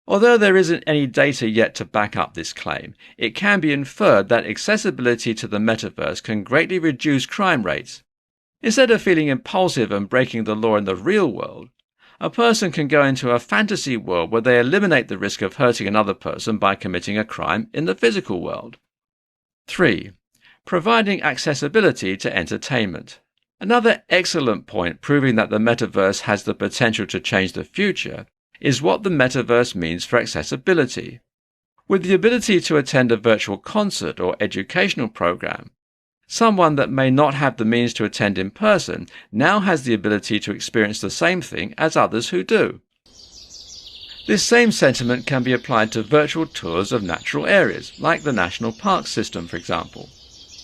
Although there isn't any data yet to back up this claim, it can be inferred that accessibility to the metaverse can greatly reduce crime rates. Instead of feeling impulsive and breaking the law in the real world, a person can go into a fantasy world where they eliminate the risk of hurting another person by committing a crime in the physical world. 3. Providing accessibility to entertainment. Another excellent point proving that the metaverse has the potential to change the future is what the metaverse means for accessibility. With the ability to attend a virtual concert or educational program, someone that may not have the means to attend in person now has the ability to experience the same thing as others who do. This same sentiment can be applied to virtual tours of natural areas, like the national park system, for example.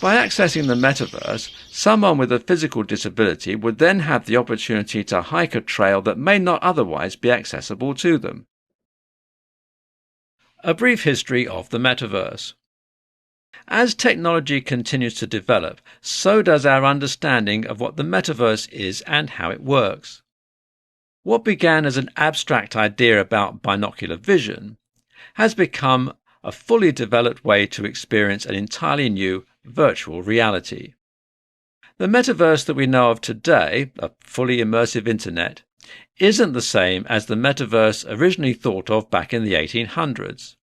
By accessing the metaverse, someone with a physical disability would then have the opportunity to hike a trail that may not otherwise be accessible to them. A brief history of the metaverse. As technology continues to develop, so does our understanding of what the metaverse is and how it works. What began as an abstract idea about binocular vision has become a fully developed way to experience an entirely new virtual reality. The metaverse that we know of today, a fully immersive internet, isn't the same as the metaverse originally thought of back in the 1800s.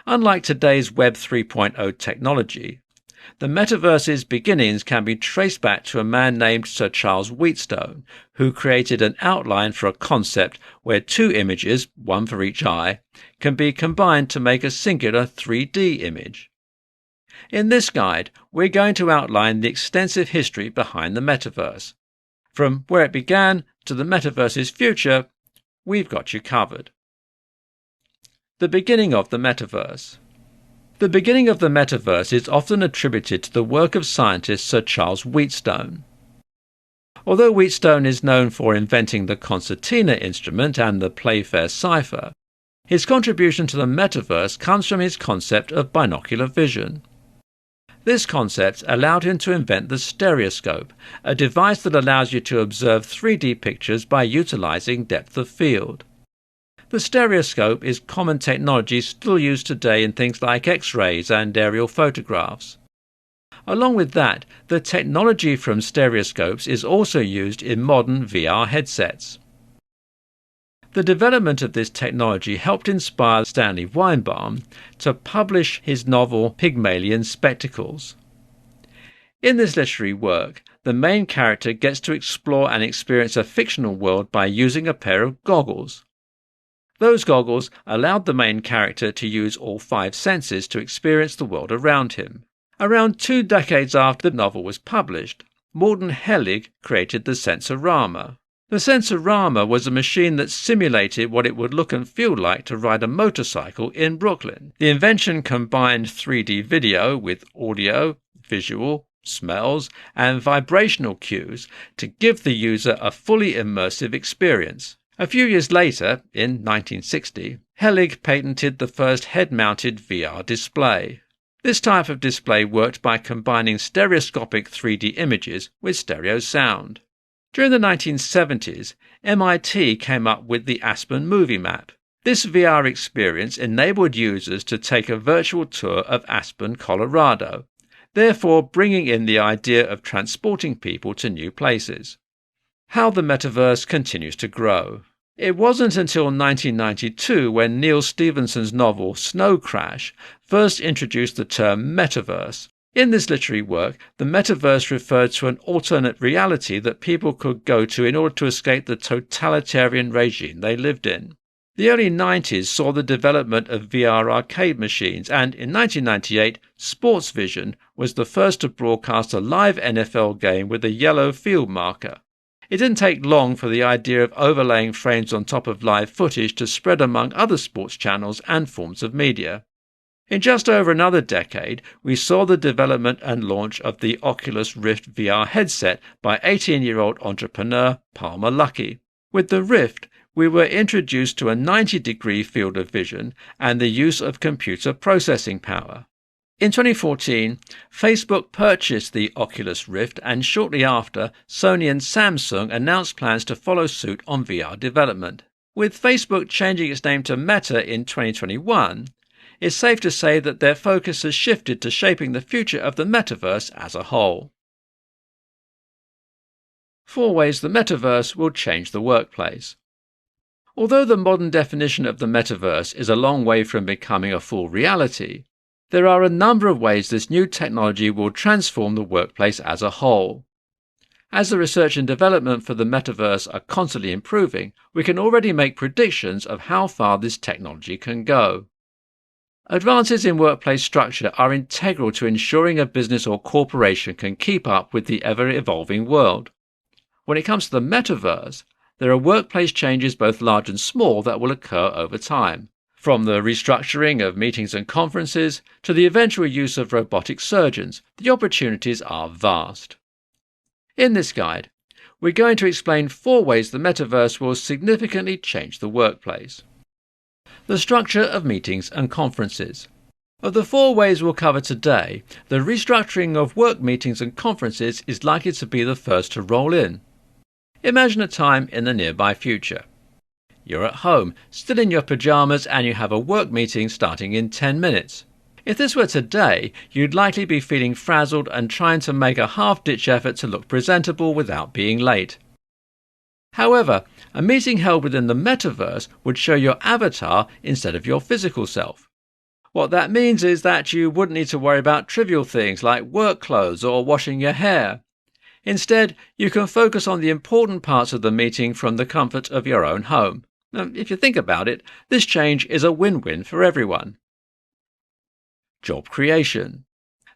Unlike today's Web 3.0 technology, the metaverse's beginnings can be traced back to a man named Sir Charles Wheatstone, who created an outline for a concept where two images, one for each eye, can be combined to make a singular 3D image. In this guide, we're going to outline the extensive history behind the metaverse. From where it began to the metaverse's future, we've got you covered. The beginning of the metaverse. The beginning of the metaverse is often attributed to the work of scientist Sir Charles Wheatstone. Although Wheatstone is known for inventing the concertina instrument and the Playfair cipher, his contribution to the metaverse comes from his concept of binocular vision. This concept allowed him to invent the stereoscope, a device that allows you to observe 3D pictures by utilizing depth of field. The stereoscope is common technology still used today in things like X-rays and aerial photographs. Along with that, the technology from stereoscopes is also used in modern VR headsets. The development of this technology helped inspire Stanley Weinbaum to publish his novel Pygmalion Spectacles. In this literary work, the main character gets to explore and experience a fictional world by using a pair of goggles. Those goggles allowed the main character to use all 5 senses to experience the world around him. Around 2 decades after the novel was published, Morton Hellig created the Sensorama. The Sensorama was a machine that simulated what it would look and feel like to ride a motorcycle in Brooklyn. The invention combined 3D video with audio, visual, smells, and vibrational cues to give the user a fully immersive experience. A few years later, in 1960, Hellig patented the first head-mounted VR display. This type of display worked by combining stereoscopic 3D images with stereo sound. During the 1970s, MIT came up with the Aspen Movie Map. This VR experience enabled users to take a virtual tour of Aspen, Colorado, therefore bringing in the idea of transporting people to new places. How the metaverse continues to grow. It wasn't until 1992 when Neal Stephenson's novel Snow Crash first introduced the term metaverse. In this literary work, the metaverse referred to an alternate reality that people could go to in order to escape the totalitarian regime they lived in. The early 90s saw the development of VR arcade machines, and in 1998, Sports Vision was the first to broadcast a live NFL game with a yellow field marker. It didn't take long for the idea of overlaying frames on top of live footage to spread among other sports channels and forms of media. In just over another decade, we saw the development and launch of the Oculus Rift VR headset by 18-year-old entrepreneur Palmer Luckey. With the Rift, we were introduced to a 90-degree field of vision and the use of computer processing power. In 2014, Facebook purchased the Oculus Rift, and shortly after, Sony and Samsung announced plans to follow suit on VR development. With Facebook changing its name to Meta in 2021, it's safe to say that their focus has shifted to shaping the future of the metaverse as a whole. 4 ways the metaverse will change the workplace. Although the modern definition of the metaverse is a long way from becoming a full reality, there are a number of ways this new technology will transform the workplace as a whole. As the research and development for the metaverse are constantly improving, we can already make predictions of how far this technology can go. Advances in workplace structure are integral to ensuring a business or corporation can keep up with the ever-evolving world. When it comes to the metaverse, there are workplace changes both large and small that will occur over time, from the restructuring of meetings and conferences to the eventual use of robotic surgeons. The opportunities are vast. In this guide, we're going to explain 4 ways the metaverse will significantly change the workplace. The structure of meetings and conferences. Of the 4 ways we'll cover today, the restructuring of work meetings and conferences is likely to be the first to roll in. Imagine a time in the nearby future. You're at home, still in your pajamas, and you have a work meeting starting in 10 minutes. If this were today, you'd likely be feeling frazzled and trying to make a half-ditch effort to look presentable without being late. However, a meeting held within the metaverse would show your avatar instead of your physical self. What that means is that you wouldn't need to worry about trivial things like work clothes or washing your hair. Instead, you can focus on the important parts of the meeting from the comfort of your own home. Now, if you think about it, this change is a win-win for everyone. Job creation.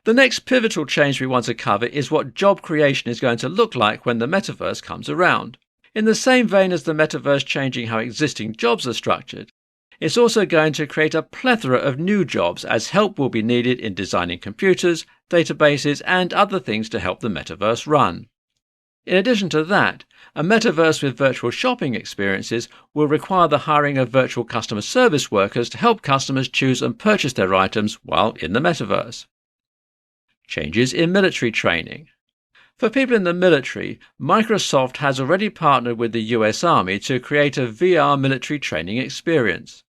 The next pivotal change we want to cover is what job creation is going to look like when the metaverse comes around. In the same vein as the metaverse changing how existing jobs are structured, it's also going to create a plethora of new jobs as help will be needed in designing computers, databases, and other things to help the metaverse run. In addition to that, a metaverse with virtual shopping experiences will require the hiring of virtual customer service workers to help customers choose and purchase their items while in the metaverse. Changes in military training. For people in the military, Microsoft has already partnered with the US Army to create a VR military training experience.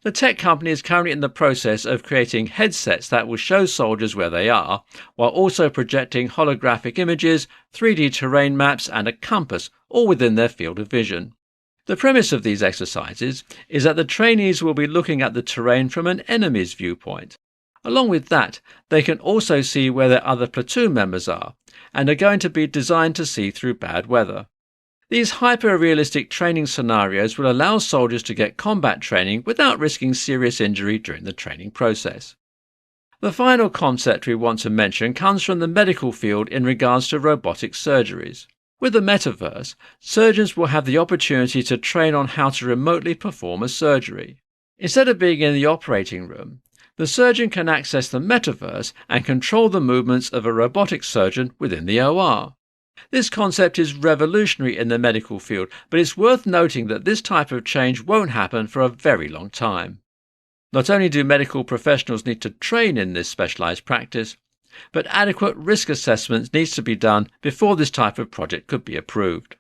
The tech company is currently in the process of creating headsets that will show soldiers where they are, while also projecting holographic images, 3D terrain maps, and a compass, all within their field of vision. The premise of these exercises is that the trainees will be looking at the terrain from an enemy's viewpoint. Along with that, they can also see where their other platoon members are, and are going to be designed to see through bad weather. These hyper-realistic training scenarios will allow soldiers to get combat training without risking serious injury during the training process. The final concept we want to mention comes from the medical field in regards to robotic surgeries. With the metaverse, surgeons will have the opportunity to train on how to remotely perform a surgery. Instead of being in the operating room, the surgeon can access the metaverse and control the movements of a robotic surgeon within the OR. This concept is revolutionary in the medical field, but it's worth noting that this type of change won't happen for a very long time. Not only do medical professionals need to train in this specialized practice, but adequate risk assessments needs to be done before this type of project could be approved.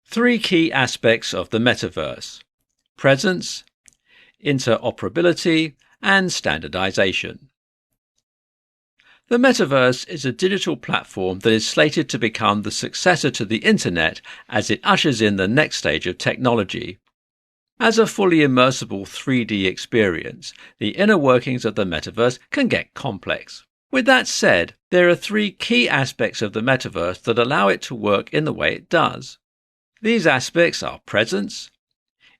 3 key aspects of the metaverse: presence, interoperability, and standardization. The metaverse is a digital platform that is slated to become the successor to the internet as it ushers in the next stage of technology. As a fully immersible 3D experience, the inner workings of the metaverse can get complex. With that said, there are 3 key aspects of the metaverse that allow it to work in the way it does. These aspects are presence,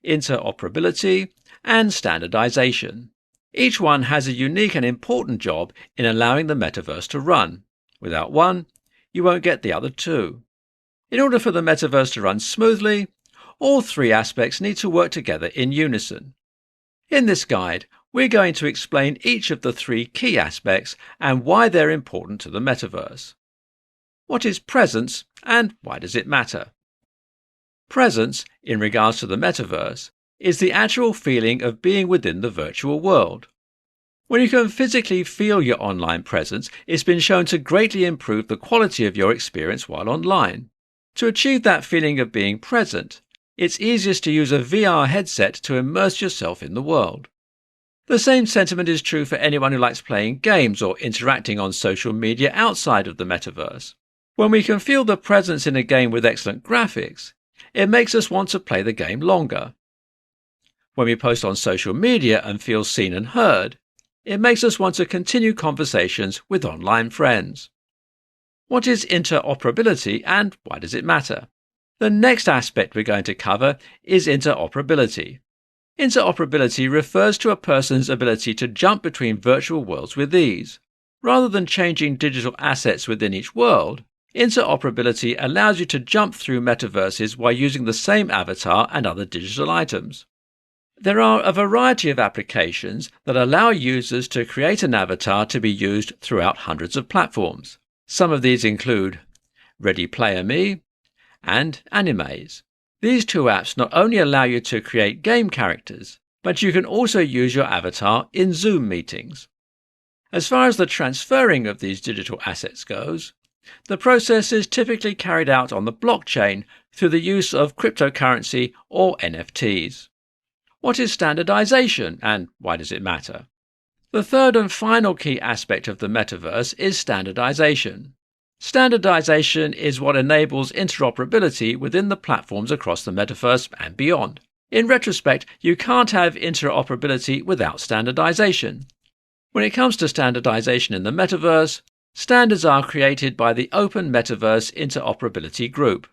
interoperability, and standardization. Each one has a unique and important job in allowing the metaverse to run. Without one, you won't get the other 2. In order for the metaverse to run smoothly, all 3 aspects need to work together in unison. In this guide, we're going to explain each of the 3 key aspects and why they're important to the metaverse. What is presence and why does it matter? Presence, in regards to the metaverse, is the actual feeling of being within the virtual world. When you can physically feel your online presence, it's been shown to greatly improve the quality of your experience while online. To achieve that feeling of being present, it's easiest to use a VR headset to immerse yourself in the world. The same sentiment is true for anyone who likes playing games or interacting on social media outside of the metaverse. When we can feel the presence in a game with excellent graphics, it makes us want to play the game longer. When we post on social media and feel seen and heard, it makes us want to continue conversations with online friends. What is interoperability and why does it matter? The next aspect we're going to cover is interoperability. Interoperability refers to a person's ability to jump between virtual worlds with ease. Rather than changing digital assets within each world, interoperability allows you to jump through metaverses while using the same avatar and other digital items. There are a variety of applications that allow users to create an avatar to be used throughout hundreds of platforms. Some of these include Ready Player Me and Animes. These two apps not only allow you to create game characters, but you can also use your avatar in Zoom meetings. As far as the transferring of these digital assets goes, the process is typically carried out on the blockchain through the use of cryptocurrency or NFTs. What is standardization and why does it matter? The third and final key aspect of the metaverse is standardization. Standardization is what enables interoperability within the platforms across the metaverse and beyond. In retrospect, you can't have interoperability without standardization. When it comes to standardization in the metaverse, standards are created by the Open Metaverse Interoperability Group.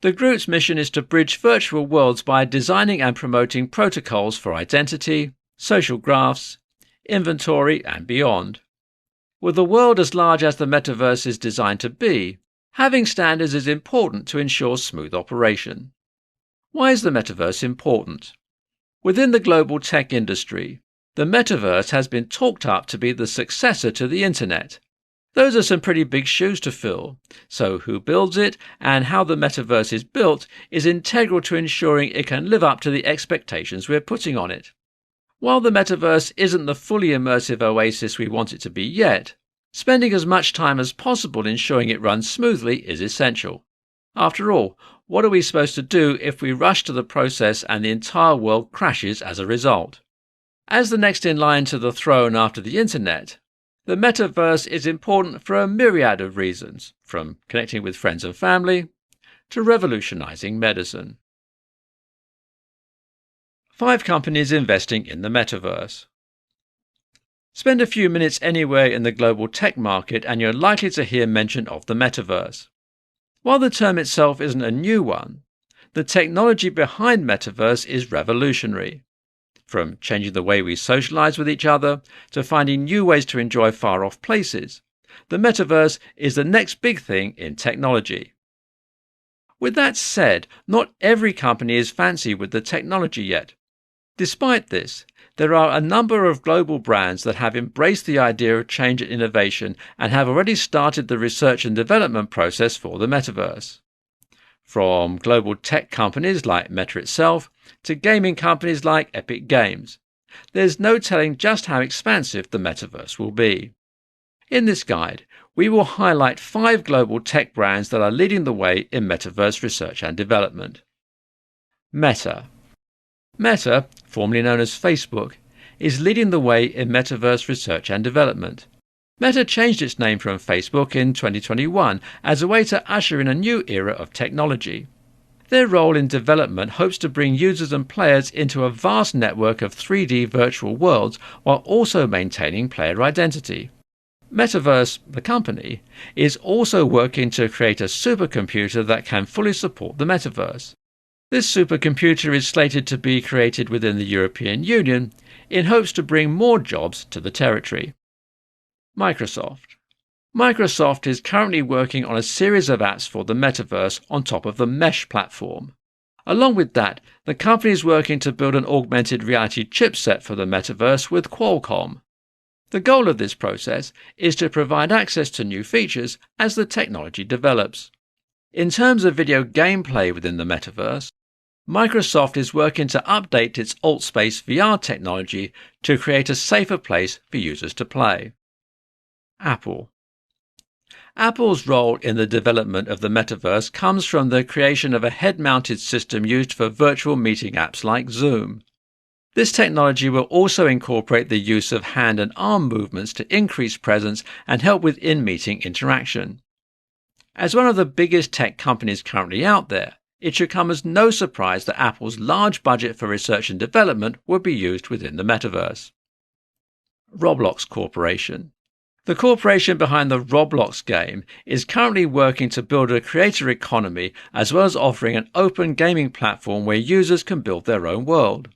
The group's mission is to bridge virtual worlds by designing and promoting protocols for identity, social graphs, inventory, and beyond. With a world as large as the metaverse is designed to be, having standards is important to ensure smooth operation. Why is the metaverse important? Within the global tech industry, the metaverse has been talked up to be the successor to the internet. Those are some pretty big shoes to fill, so who builds it and how the metaverse is built is integral to ensuring it can live up to the expectations we're putting on it. While the metaverse isn't the fully immersive oasis we want it to be yet, spending as much time as possible ensuring it runs smoothly is essential. After all, what are we supposed to do if we rush to the process and the entire world crashes as a result? As the next in line to the throne after the internet, the metaverse is important for a myriad of reasons, from connecting with friends and family to revolutionizing medicine. 5 companies investing in the metaverse. Spend a few minutes anywhere in the global tech market and you're likely to hear mention of the metaverse. While the term itself isn't a new one, the technology behind metaverse is revolutionary. From changing the way we socialize with each other to finding new ways to enjoy far-off places, the metaverse is the next big thing in technology. With that said, not every company is fancy with the technology yet. Despite this, there are a number of global brands that have embraced the idea of change and innovation and have already started the research and development process for the metaverse. From global tech companies like Meta itself to gaming companies like Epic Games, there's no telling just how expansive the metaverse will be. In this guide, we will highlight 5 global tech brands that are leading the way in metaverse research and development. Meta. Meta, formerly known as Facebook, is leading the way in metaverse research and development. Meta changed its name from Facebook in 2021 as a way to usher in a new era of technology. Their role in development hopes to bring users and players into a vast network of 3D virtual worlds while also maintaining player identity. Metaverse, the company, is also working to create a supercomputer that can fully support the metaverse. This supercomputer is slated to be created within the European Union in hopes to bring more jobs to the territory. Microsoft. Microsoft is currently working on a series of apps for the metaverse on top of the Mesh platform. Along with that, the company is working to build an augmented reality chipset for the metaverse with Qualcomm. The goal of this process is to provide access to new features as the technology develops. In terms of video gameplay within the metaverse, Microsoft is working to update its AltSpace VR technology to create a safer place for users to play. Apple. Apple's role in the development of the metaverse comes from the creation of a head-mounted system used for virtual meeting apps like Zoom. This technology will also incorporate the use of hand and arm movements to increase presence and help with in-meeting interaction. As one of the biggest tech companies currently out there, it should come as no surprise that Apple's large budget for research and development will be used within the metaverse. Roblox Corporation. The corporation behind the Roblox game is currently working to build a creator economy as well as offering an open gaming platform where users can build their own world.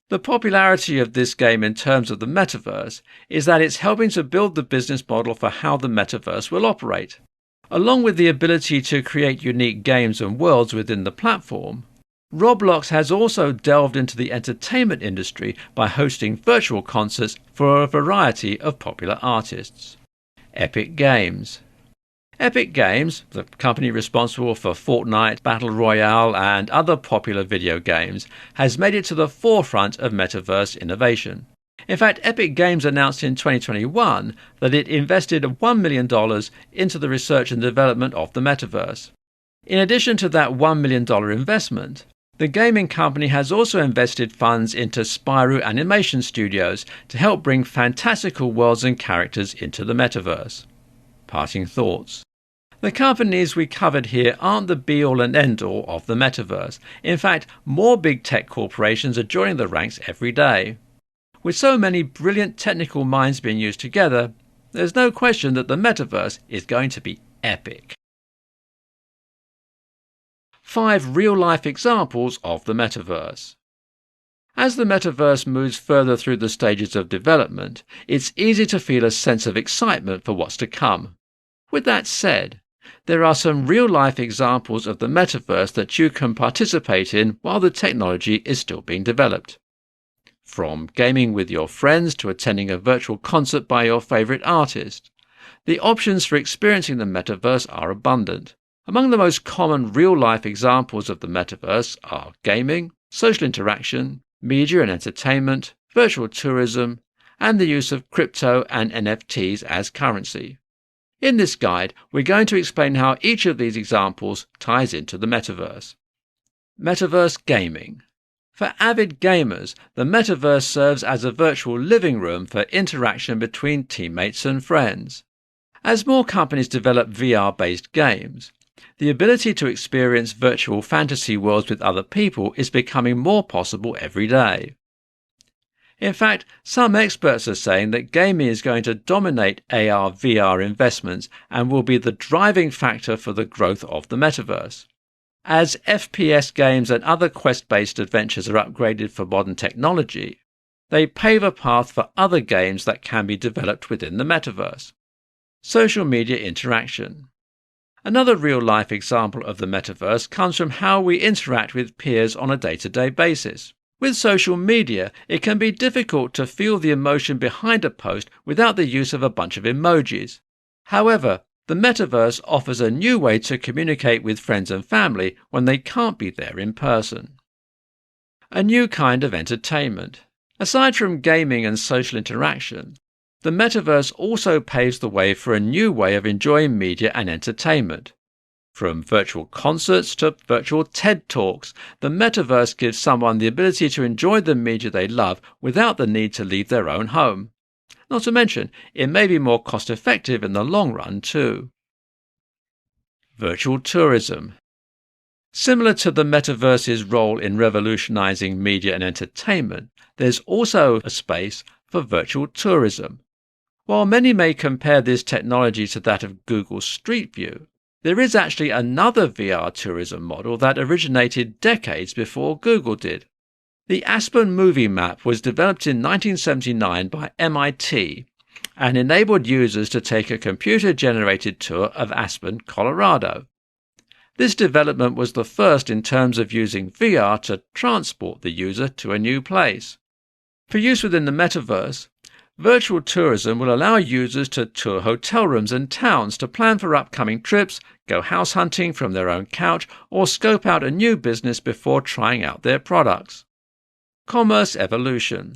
The popularity of this game in terms of the metaverse is that it's helping to build the business model for how the metaverse will operate. Along with the ability to create unique games and worlds within the platform, Roblox has also delved into the entertainment industry by hosting virtual concerts for a variety of popular artists. Epic Games. Epic Games, the company responsible for Fortnite, Battle Royale and other popular video games, has made it to the forefront of metaverse innovation. In fact, Epic Games announced in 2021 that it invested $1 million into the research and development of the metaverse. In addition to that $1 million investment, the gaming company has also invested funds into Spyro Animation Studios to help bring fantastical worlds and characters into the metaverse. Parting thoughts. The companies we covered here aren't the be-all and end-all of the metaverse. In fact, more big tech corporations are joining the ranks every day. With so many brilliant technical minds being used together, there's no question that the metaverse is going to be epic. 5 real-life examples of the metaverse. As the metaverse moves further through the stages of development, it's easy to feel a sense of excitement for what's to come. With that said, there are some real-life examples of the metaverse that you can participate in while the technology is still being developed. From gaming with your friends to attending a virtual concert by your favorite artist, the options for experiencing the metaverse are abundant. Among the most common real-life examples of the metaverse are gaming, social interaction, media and entertainment, virtual tourism, and the use of crypto and NFTs as currency. In this guide, we're going to explain how each of these examples ties into the metaverse. Metaverse gaming. For avid gamers, the metaverse serves as a virtual living room for interaction between teammates and friends. As more companies develop VR-based games, the ability to experience virtual fantasy worlds with other people is becoming more possible every day. In fact, some experts are saying that gaming is going to dominate AR/VR investments and will be the driving factor for the growth of the metaverse. As FPS games and other quest-based adventures are upgraded for modern technology, they pave a path for other games that can be developed within the metaverse. Social media interaction. Another real-life example of the metaverse comes from how we interact with peers on a day-to-day basis. With social media, it can be difficult to feel the emotion behind a post without the use of a bunch of emojis. However, the metaverse offers a new way to communicate with friends and family when they can't be there in person. A new kind of entertainment. Aside from gaming and social interaction, the metaverse also paves the way for a new way of enjoying media and entertainment. From virtual concerts to virtual TED Talks, the metaverse gives someone the ability to enjoy the media they love without the need to leave their own home. Not to mention, it may be more cost-effective in the long run too. Virtual tourism. Similar to the metaverse's role in revolutionizing media and entertainment, there's also a space for virtual tourism. While many may compare this technology to that of Google Street View, there is actually another VR tourism model that originated decades before Google did. The Aspen Movie Map was developed in 1979 by MIT and enabled users to take a computer-generated tour of Aspen, Colorado. This development was the first in terms of using VR to transport the user to a new place. For use within the metaverse, virtual tourism will allow users to tour hotel rooms and towns to plan for upcoming trips, go house hunting from their own couch, or scope out a new business before trying out their products. Commerce evolution.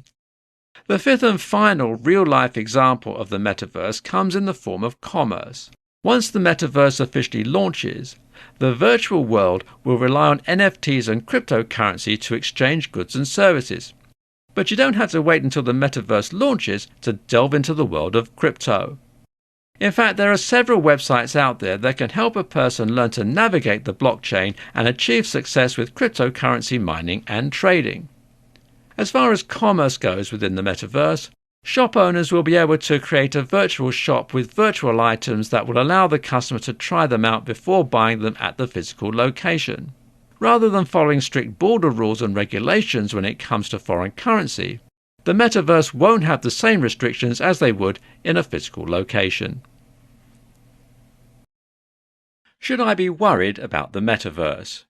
The fifth and final real-life example of the metaverse comes in the form of commerce. Once the Metaverse officially launches, the virtual world will rely on NFTs and cryptocurrency to exchange goods and services. But you don't have to wait until the Metaverse launches to delve into the world of crypto. In fact, there are several websites out there that can help a person learn to navigate the blockchain and achieve success with cryptocurrency mining and trading. As far as commerce goes within the Metaverse, shop owners will be able to create a virtual shop with virtual items that will allow the customer to try them out before buying them at the physical location. Rather than following strict border rules and regulations when it comes to foreign currency, the Metaverse won't have the same restrictions as they would in a physical location. Should I be worried about the Metaverse?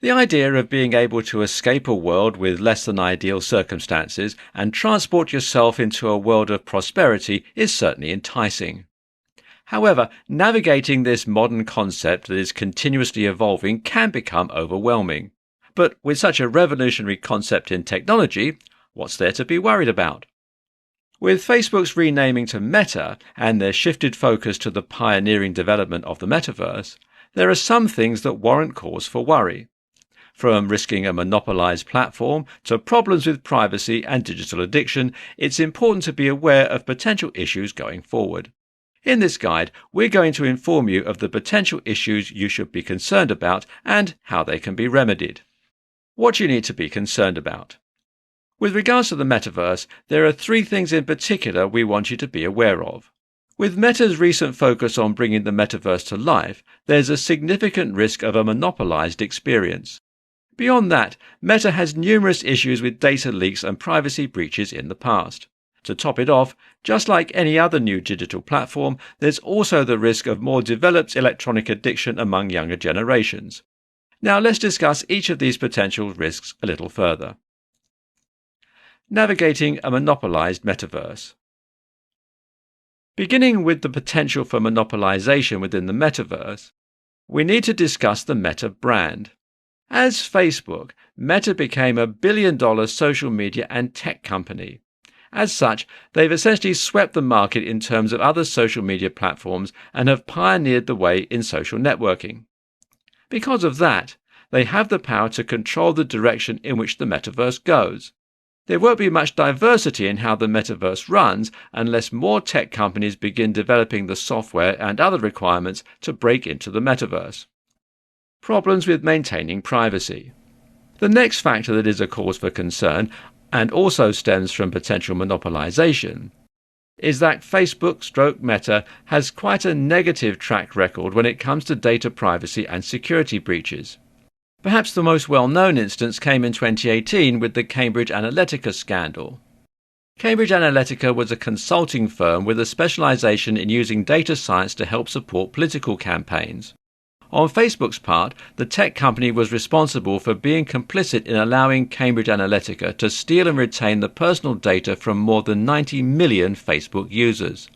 The idea of being able to escape a world with less than ideal circumstances and transport yourself into a world of prosperity is certainly enticing. However, navigating this modern concept that is continuously evolving can become overwhelming. But with such a revolutionary concept in technology, what's there to be worried about? With Facebook's renaming to Meta and their shifted focus to the pioneering development of the Metaverse, there are some things that warrant cause for worry. From risking a monopolized platform to problems with privacy and digital addiction, it's important to be aware of potential issues going forward. In this guide, we're going to inform you of the potential issues you should be concerned about and how they can be remedied. What you need to be concerned about. With regards to the Metaverse, there are 3 things in particular we want you to be aware of. With Meta's recent focus on bringing the Metaverse to life, there's a significant risk of a monopolized experience. Beyond that, Meta has numerous issues with data leaks and privacy breaches in the past. To top it off, just like any other new digital platform, there's also the risk of more developed electronic addiction among younger generations. Now let's discuss each of these potential risks a little further. Navigating a monopolized Metaverse. Beginning with the potential for monopolization within the Metaverse, we need to discuss the Meta brand. As Facebook, Meta became a billion-dollar social media and tech company. As such, they've essentially swept the market in terms of other social media platforms and have pioneered the way in social networking. Because of that, they have the power to control the direction in which the Metaverse goes. There won't be much diversity in how the Metaverse runs unless more tech companies begin developing the software and other requirements to break into the Metaverse. Problems with maintaining privacy. The next factor that is a cause for concern, and also stems from potential monopolization, is that Facebook/Meta has quite a negative track record when it comes to data privacy and security breaches. Perhaps the most well-known instance came in 2018 with the Cambridge Analytica scandal. Cambridge Analytica was a consulting firm with a specialization in using data science to help support political campaigns. On Facebook's part, the tech company was responsible for being complicit in allowing Cambridge Analytica to steal and retain the personal data from more than 90 million Facebook users.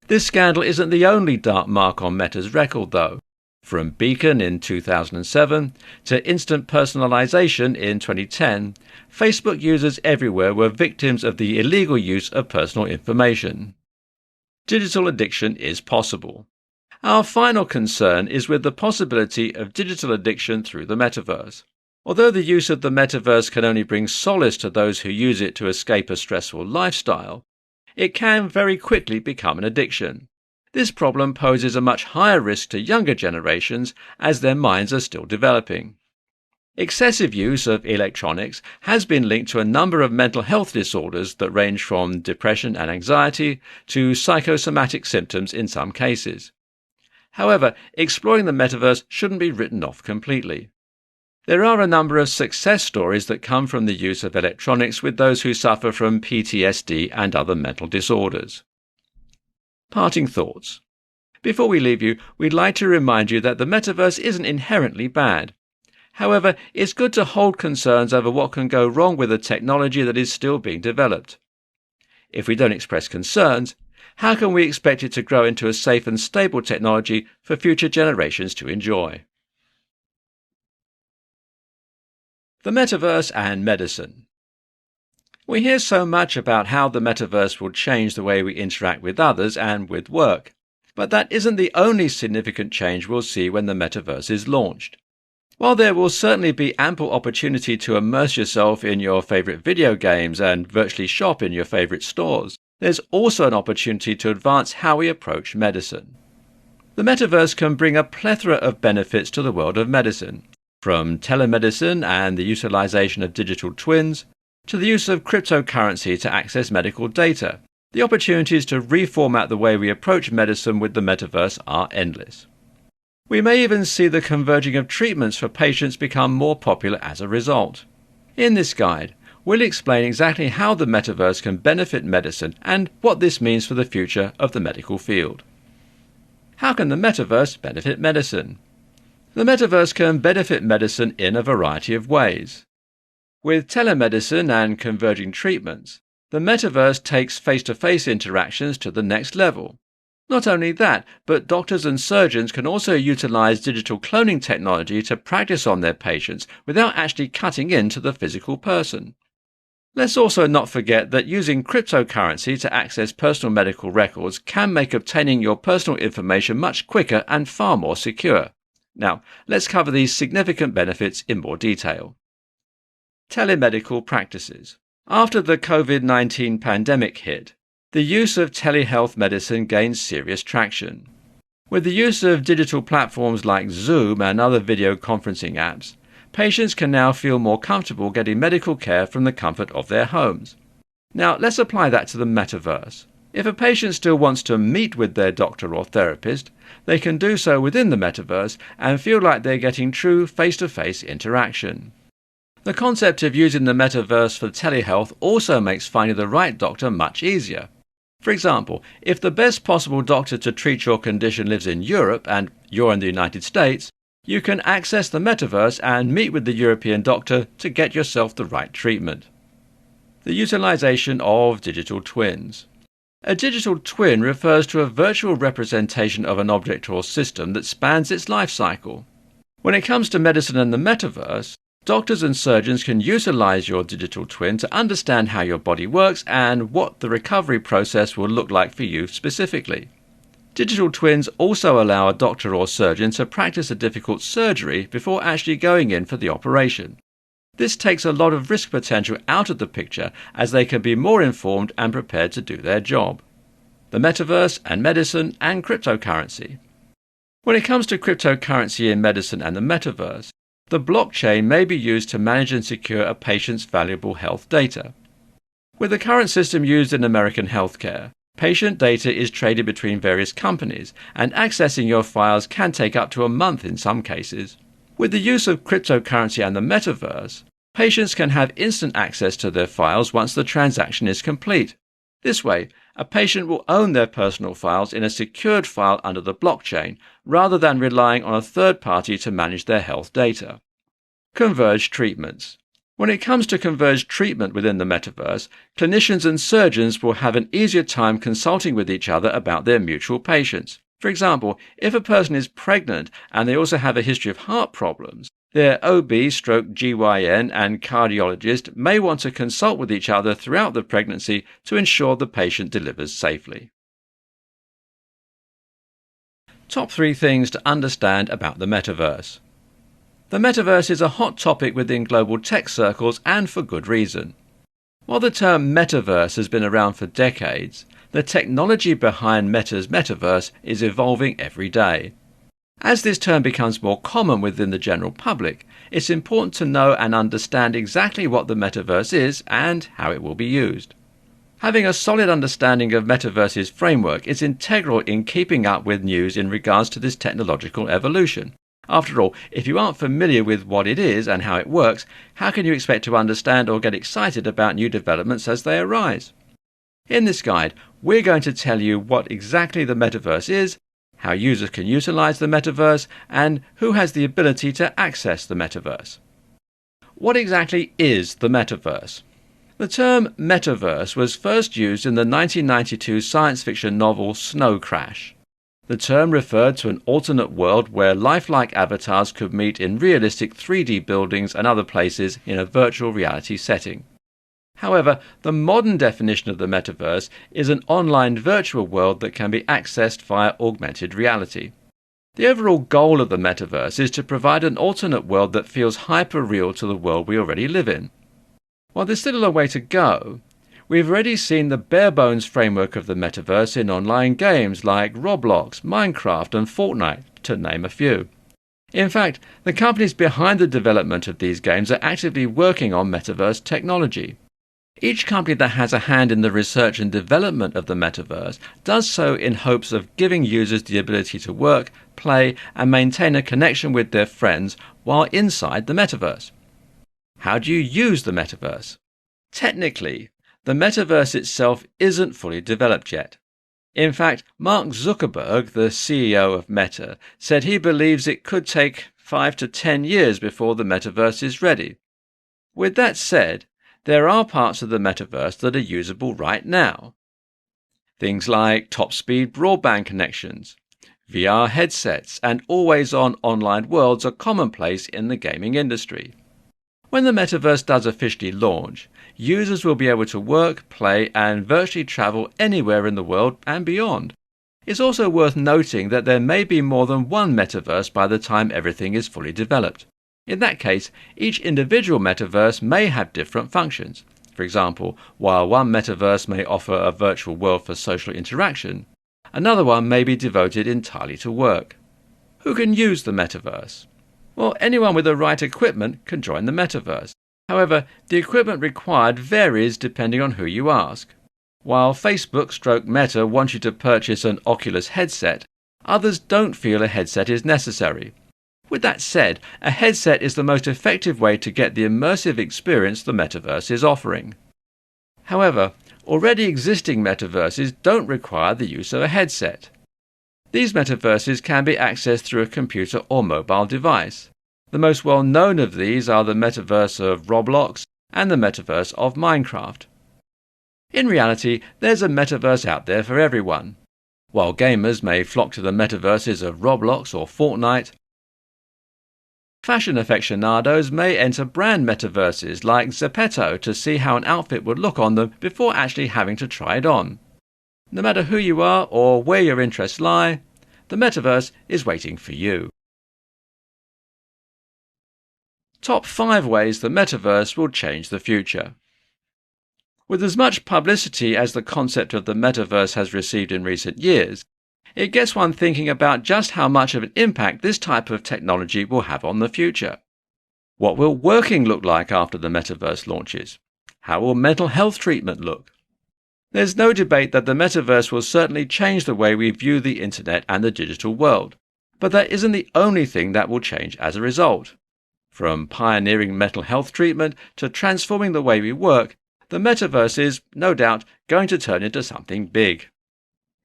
This scandal isn't the only dark mark on Meta's record, though. From Beacon in 2007 to instant personalization in 2010, Facebook users everywhere were victims of the illegal use of personal information. Digital addiction is possible. Our final concern is with the possibility of digital addiction through the Metaverse. Although the use of the Metaverse can only bring solace to those who use it to escape a stressful lifestyle, it can very quickly become an addiction. This problem poses a much higher risk to younger generations as their minds are still developing. Excessive use of electronics has been linked to a number of mental health disorders that range from depression and anxiety to psychosomatic symptoms in some cases. However, exploring the Metaverse shouldn't be written off completely. There are a number of success stories that come from the use of electronics with those who suffer from PTSD and other mental disorders. Parting thoughts. Before we leave you, we'd like to remind you that the Metaverse isn't inherently bad. However, it's good to hold concerns over what can go wrong with a technology that is still being developed. If we don't express concerns, how can we expect it to grow into a safe and stable technology for future generations to enjoy? The Metaverse and medicine. We hear so much about how the Metaverse will change the way we interact with others and with work. But that isn't the only significant change we'll see when the Metaverse is launched. While there will certainly be ample opportunity to immerse yourself in your favorite video games and virtually shop in your favorite stores, there's also an opportunity to advance how we approach medicine. The Metaverse can bring a plethora of benefits to the world of medicine, from telemedicine and the utilization of digital twins, to the use of cryptocurrency to access medical data. The opportunities to reformat the way we approach medicine with the Metaverse are endless. We may even see the converging of treatments for patients become more popular as a result. In this guide, we'll explain exactly how the Metaverse can benefit medicine and what this means for the future of the medical field. How can the Metaverse benefit medicine? The Metaverse can benefit medicine in a variety of ways. With telemedicine and converging treatments, the Metaverse takes face-to-face interactions to the next level. Not only that, but doctors and surgeons can also utilize digital cloning technology to practice on their patients without actually cutting into the physical person. Let's also not forget that using cryptocurrency to access personal medical records can make obtaining your personal information much quicker and far more secure. Now, let's cover these significant benefits in more detail. Telemedical practices. After the COVID-19 pandemic hit, the use of telehealth medicine gained serious traction. With the use of digital platforms like Zoom and other video conferencing apps, patients can now feel more comfortable getting medical care from the comfort of their homes. Now, let's apply that to the Metaverse. If a patient still wants to meet with their doctor or therapist, they can do so within the Metaverse and feel like they're getting true face-to-face interaction. The concept of using the Metaverse for telehealth also makes finding the right doctor much easier. For example, if the best possible doctor to treat your condition lives in Europe and you're in the United States, you can access the Metaverse and meet with the European doctor to get yourself the right treatment. The utilization of digital twins. A digital twin refers to a virtual representation of an object or system that spans its life cycle. When it comes to medicine and the Metaverse, doctors and surgeons can utilize your digital twin to understand how your body works and what the recovery process will look like for you specifically. Digital twins also allow a doctor or surgeon to practice a difficult surgery before actually going in for the operation. This takes a lot of risk potential out of the picture as they can be more informed and prepared to do their job. The Metaverse and medicine and cryptocurrency. When it comes to cryptocurrency in medicine and the Metaverse, the blockchain may be used to manage and secure a patient's valuable health data. With the current system used in American healthcare, patient data is traded between various companies, and accessing your files can take up to a month in some cases. With the use of cryptocurrency and the Metaverse, patients can have instant access to their files once the transaction is complete. This way, a patient will own their personal files in a secured file under the blockchain, rather than relying on a third party to manage their health data. Converged treatments. When it comes to converged treatment within the Metaverse, clinicians and surgeons will have an easier time consulting with each other about their mutual patients. For example, if a person is pregnant and they also have a history of heart problems, their OB/GYN and cardiologist may want to consult with each other throughout the pregnancy to ensure the patient delivers safely. Top 3 things to understand about the Metaverse. The Metaverse is a hot topic within global tech circles, and for good reason. While the term Metaverse has been around for decades, the technology behind Meta's Metaverse is evolving every day. As this term becomes more common within the general public, it's important to know and understand exactly what the Metaverse is and how it will be used. Having a solid understanding of Metaverse's framework is integral in keeping up with news in regards to this technological evolution. After all, if you aren't familiar with what it is and how it works, how can you expect to understand or get excited about new developments as they arise? In this guide, we're going to tell you what exactly the Metaverse is, how users can utilize the Metaverse, and who has the ability to access the Metaverse. What exactly is the Metaverse? The term Metaverse was first used in the 1992 science fiction novel Snow Crash. The term referred to an alternate world where lifelike avatars could meet in realistic 3D buildings and other places in a virtual reality setting. However, the modern definition of the metaverse is an online virtual world that can be accessed via augmented reality. The overall goal of the metaverse is to provide an alternate world that feels hyper-real to the world we already live in. While there's still a way to go, we've already seen the bare-bones framework of the metaverse in online games like Roblox, Minecraft and Fortnite, to name a few. In fact, the companies behind the development of these games are actively working on metaverse technology. Each company that has a hand in the research and development of the metaverse does so in hopes of giving users the ability to work, play, and maintain a connection with their friends while inside the metaverse. How do you use the metaverse? Technically, the metaverse itself isn't fully developed yet. In fact, Mark Zuckerberg, the CEO of Meta, said he believes it could take 5 to 10 years before the metaverse is ready. With that said, there are parts of the metaverse that are usable right now. Things like top-speed broadband connections, VR headsets, and always-on online worlds are commonplace in the gaming industry. When the metaverse does officially launch, users will be able to work, play, and virtually travel anywhere in the world and beyond. It's also worth noting that there may be more than one metaverse by the time everything is fully developed. In that case, each individual metaverse may have different functions. For example, while one metaverse may offer a virtual world for social interaction, another one may be devoted entirely to work. Who can use the metaverse? Well, anyone with the right equipment can join the metaverse. However, the equipment required varies depending on who you ask. While Facebook/Meta wants you to purchase an Oculus headset, others don't feel a headset is necessary. With that said, a headset is the most effective way to get the immersive experience the metaverse is offering. However, already existing metaverses don't require the use of a headset. These metaverses can be accessed through a computer or mobile device. The most well-known of these are the metaverse of Roblox and the metaverse of Minecraft. In reality, there's a metaverse out there for everyone. While gamers may flock to the metaverses of Roblox or Fortnite, fashion aficionados may enter brand metaverses like Zepeto to see how an outfit would look on them before actually having to try it on. No matter who you are or where your interests lie, the metaverse is waiting for you. Top 5 ways the metaverse will change the future. With as much publicity as the concept of the metaverse has received in recent years, it gets one thinking about just how much of an impact this type of technology will have on the future. What will working look like after the metaverse launches? How will mental health treatment look? There's no debate that the metaverse will certainly change the way we view the internet and the digital world. But that isn't the only thing that will change as a result. From pioneering mental health treatment to transforming the way we work, the metaverse is, no doubt, going to turn into something big.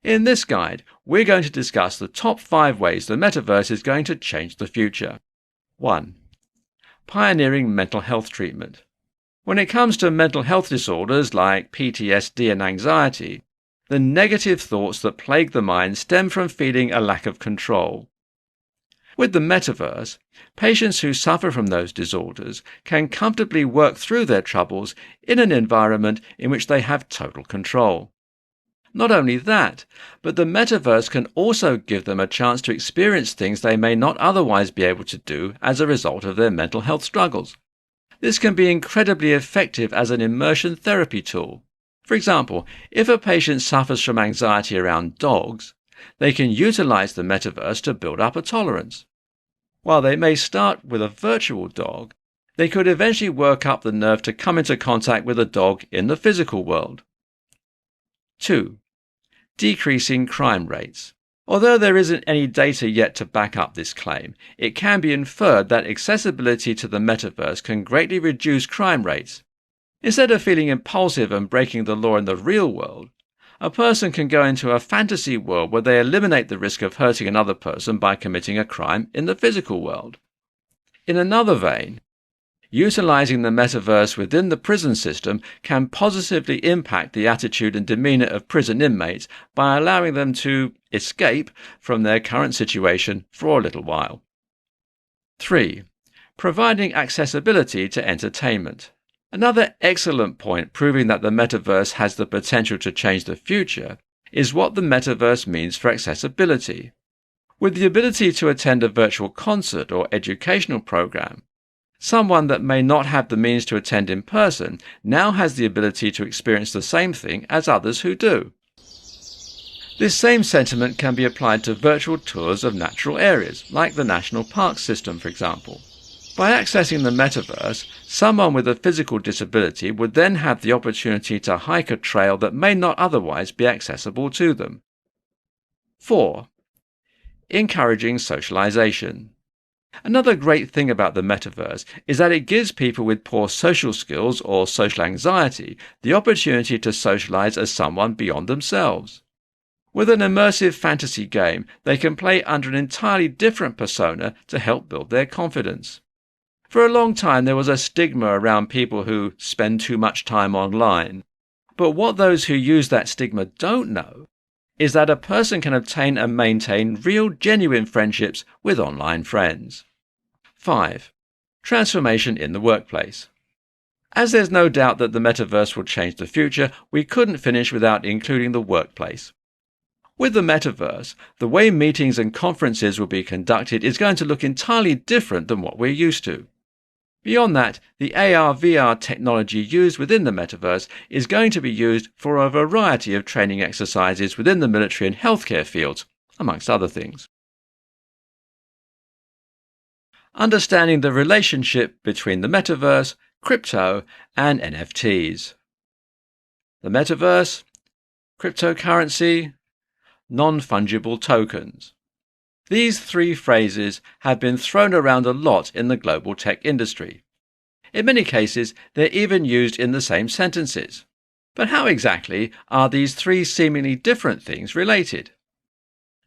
In this guide, we're going to discuss the top 5 ways the metaverse is going to change the future. 1. Pioneering mental health treatment. When it comes to mental health disorders like PTSD and anxiety, the negative thoughts that plague the mind stem from feeling a lack of control. With the metaverse, patients who suffer from those disorders can comfortably work through their troubles in an environment in which they have total control. Not only that, but the metaverse can also give them a chance to experience things they may not otherwise be able to do as a result of their mental health struggles. This can be incredibly effective as an immersion therapy tool. For example, if a patient suffers from anxiety around dogs, they can utilize the metaverse to build up a tolerance. While they may start with a virtual dog, they could eventually work up the nerve to come into contact with a dog in the physical world. 2. Decreasing crime rates. Although there isn't any data yet to back up this claim, it can be inferred that accessibility to the metaverse can greatly reduce crime rates. Instead of feeling impulsive and breaking the law in the real world, a person can go into a fantasy world where they eliminate the risk of hurting another person by committing a crime in the physical world. In another vein, utilizing the metaverse within the prison system can positively impact the attitude and demeanor of prison inmates by allowing them to escape from their current situation for a little while. 3. Providing accessibility to entertainment. Another excellent point proving that the metaverse has the potential to change the future is what the metaverse means for accessibility. With the ability to attend a virtual concert or educational program, someone that may not have the means to attend in person now has the ability to experience the same thing as others who do. This same sentiment can be applied to virtual tours of natural areas, like the national park system, for example. By accessing the metaverse, someone with a physical disability would then have the opportunity to hike a trail that may not otherwise be accessible to them. 4. Encouraging socialization. Another great thing about the metaverse is that it gives people with poor social skills or social anxiety the opportunity to socialize as someone beyond themselves. With an immersive fantasy game, they can play under an entirely different persona to help build their confidence. For a long time there was a stigma around people who spend too much time online. But what those who use that stigma don't know is that a person can obtain and maintain real, genuine friendships with online friends. 5. Transformation in the workplace. As there's no doubt that the metaverse will change the future, we couldn't finish without including the workplace. With the metaverse, the way meetings and conferences will be conducted is going to look entirely different than what we're used to. Beyond that, the AR/VR technology used within the metaverse is going to be used for a variety of training exercises within the military and healthcare fields, amongst other things. Understanding the relationship between the metaverse, crypto, and NFTs. The metaverse, cryptocurrency, non-fungible tokens. These three phrases have been thrown around a lot in the global tech industry. In many cases, they're even used in the same sentences. But how exactly are these three seemingly different things related?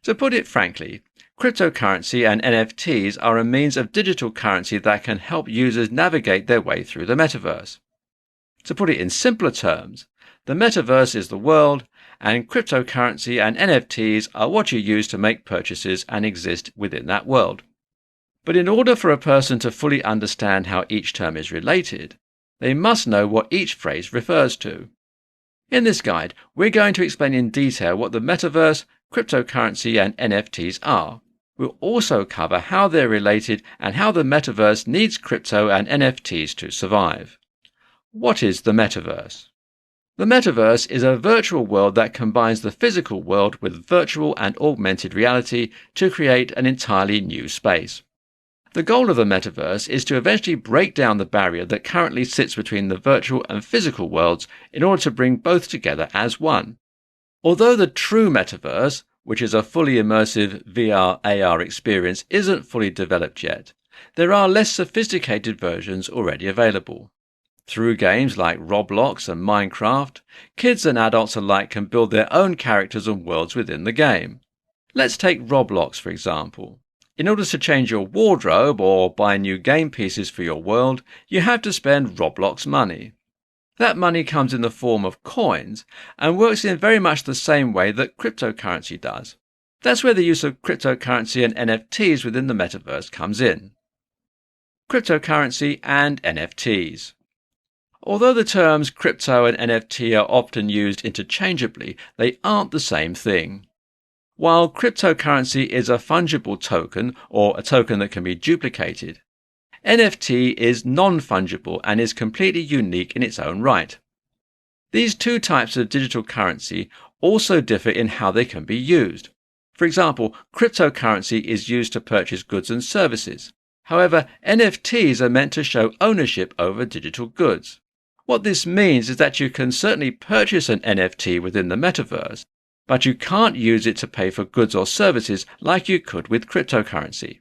To put it frankly, cryptocurrency and NFTs are a means of digital currency that can help users navigate their way through the metaverse. To put it in simpler terms, the metaverse is the world, and cryptocurrency and NFTs are what you use to make purchases and exist within that world. But in order for a person to fully understand how each term is related, they must know what each phrase refers to. In this guide, we're going to explain in detail what the metaverse, cryptocurrency and NFTs are. We'll also cover how they're related and how the metaverse needs crypto and NFTs to survive. What is the metaverse? The metaverse is a virtual world that combines the physical world with virtual and augmented reality to create an entirely new space. The goal of the metaverse is to eventually break down the barrier that currently sits between the virtual and physical worlds in order to bring both together as one. Although the true metaverse, which is a fully immersive VR/AR experience, isn't fully developed yet, there are less sophisticated versions already available. Through games like Roblox and Minecraft, kids and adults alike can build their own characters and worlds within the game. Let's take Roblox for example. In order to change your wardrobe or buy new game pieces for your world, you have to spend Roblox money. That money comes in the form of coins and works in very much the same way that cryptocurrency does. That's where the use of cryptocurrency and NFTs within the metaverse comes in. Cryptocurrency and NFTs. Although the terms crypto and NFT are often used interchangeably, they aren't the same thing. While cryptocurrency is a fungible token, or a token that can be duplicated, NFT is non-fungible and is completely unique in its own right. These two types of digital currency also differ in how they can be used. For example, cryptocurrency is used to purchase goods and services. However, NFTs are meant to show ownership over digital goods. What this means is that you can certainly purchase an NFT within the metaverse, but you can't use it to pay for goods or services like you could with cryptocurrency.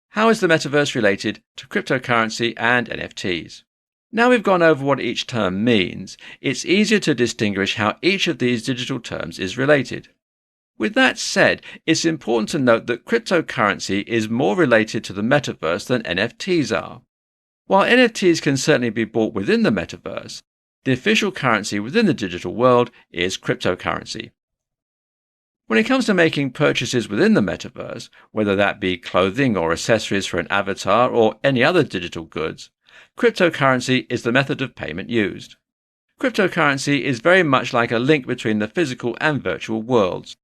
How is the metaverse related to cryptocurrency and NFTs? Now we've gone over what each term means, it's easier to distinguish how each of these digital terms is related. With that said, it's important to note that cryptocurrency is more related to the metaverse than NFTs are. While NFTs can certainly be bought within the metaverse, the official currency within the digital world is cryptocurrency. When it comes to making purchases within the metaverse, whether that be clothing or accessories for an avatar or any other digital goods, cryptocurrency is the method of payment used. Cryptocurrency is very much like a link between the physical and virtual worlds.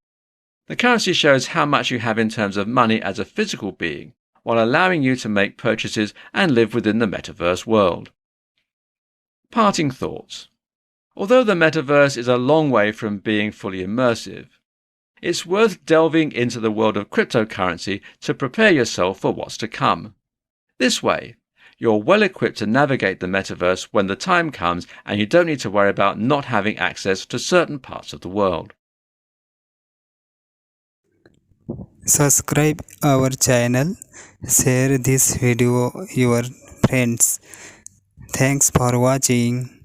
The currency shows how much you have in terms of money as a physical being, while allowing you to make purchases and live within the metaverse world. Parting thoughts. Although the metaverse is a long way from being fully immersive, it's worth delving into the world of cryptocurrency to prepare yourself for what's to come. This way, you're well equipped to navigate the metaverse when the time comes, and you don't need to worry about not having access to certain parts of the world. Subscribe our channel, share this video your friends. Thanks for watching.